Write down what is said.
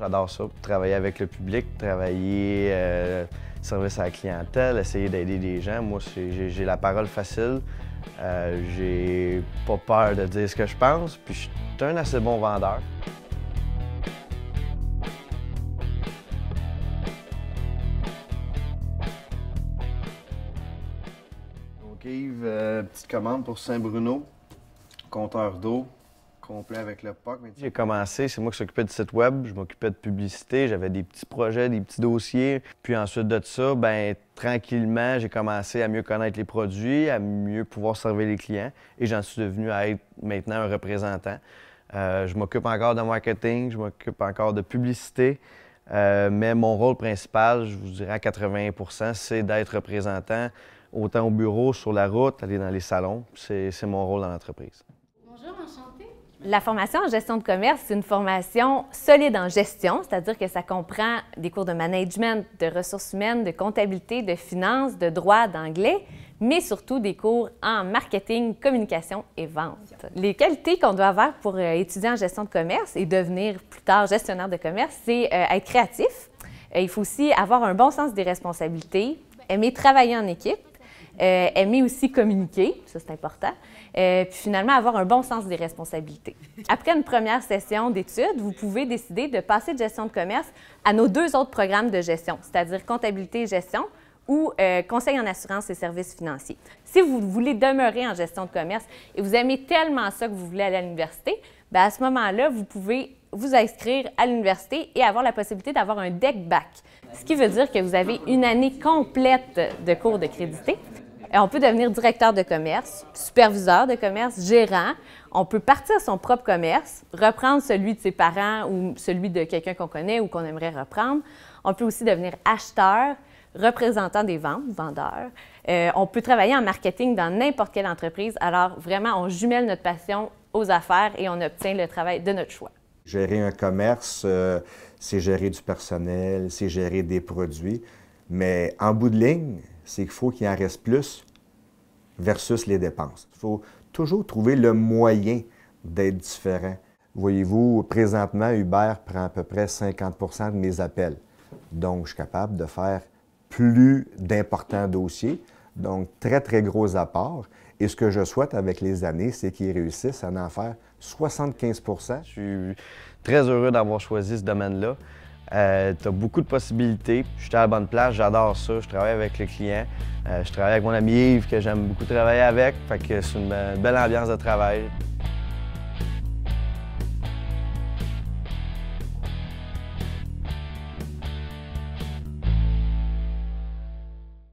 J'adore ça, travailler avec le public, travailler service à la clientèle, essayer d'aider des gens. Moi, j'ai la parole facile, j'ai pas peur de dire ce que je pense, puis je suis un assez bon vendeur. Donc Yves, petite commande pour Saint-Bruno, compteur d'eau. Complet avec le POC. J'ai commencé, c'est moi qui s'occupais du site web, je m'occupais de publicité, j'avais des petits projets, des petits dossiers. Puis ensuite de ça, bien, tranquillement, j'ai commencé à mieux connaître les produits, à mieux pouvoir servir les clients et j'en suis devenu à être maintenant un représentant. Je m'occupe encore de marketing, je m'occupe encore de publicité, mais mon rôle principal, je vous dirais à 80 %, c'est d'être représentant autant au bureau, sur la route, aller dans les salons. C'est mon rôle dans l'entreprise. Bonjour, enchantée. La formation en gestion de commerce, c'est une formation solide en gestion, c'est-à-dire que ça comprend des cours de management, de ressources humaines, de comptabilité, de finances, de droit, d'anglais, mais surtout des cours en marketing, communication et vente. Les qualités qu'on doit avoir pour étudier en gestion de commerce et devenir plus tard gestionnaire de commerce, c'est être créatif. Il faut aussi avoir un bon sens des responsabilités, aimer travailler en équipe, aimer aussi communiquer, ça c'est important, puis finalement avoir un bon sens des responsabilités. Après une première session d'études, vous pouvez décider de passer de gestion de commerce à nos 2 autres programmes de gestion, c'est-à-dire comptabilité et gestion ou conseil en assurance et services financiers. Si vous voulez demeurer en gestion de commerce et vous aimez tellement ça que vous voulez aller à l'université, bien à ce moment-là, vous pouvez vous inscrire à l'université et avoir la possibilité d'avoir un DEC bac, ce qui veut dire que vous avez une année complète de cours de crédité. On peut devenir directeur de commerce, superviseur de commerce, gérant. On peut partir son propre commerce, reprendre celui de ses parents ou celui de quelqu'un qu'on connaît ou qu'on aimerait reprendre. On peut aussi devenir acheteur, représentant des ventes, vendeur. On peut travailler en marketing dans n'importe quelle entreprise. Alors vraiment, on jumelle notre passion aux affaires et on obtient le travail de notre choix. Gérer un commerce, c'est gérer du personnel, c'est gérer des produits. Mais en bout de ligne, c'est qu'il faut qu'il en reste plus versus les dépenses. Il faut toujours trouver le moyen d'être différent. Voyez-vous, présentement, Uber prend à peu près 50 % de mes appels. Donc, je suis capable de faire plus d'importants dossiers, donc très, très gros apports. Et ce que je souhaite avec les années, c'est qu'ils réussissent à en faire 75 %. Je suis très heureux d'avoir choisi ce domaine-là. Tu as beaucoup de possibilités. Je suis à la bonne place, j'adore ça. Je travaille avec les clients. Je travaille avec mon ami Yves, que j'aime beaucoup travailler avec. Fait que c'est une belle ambiance de travail.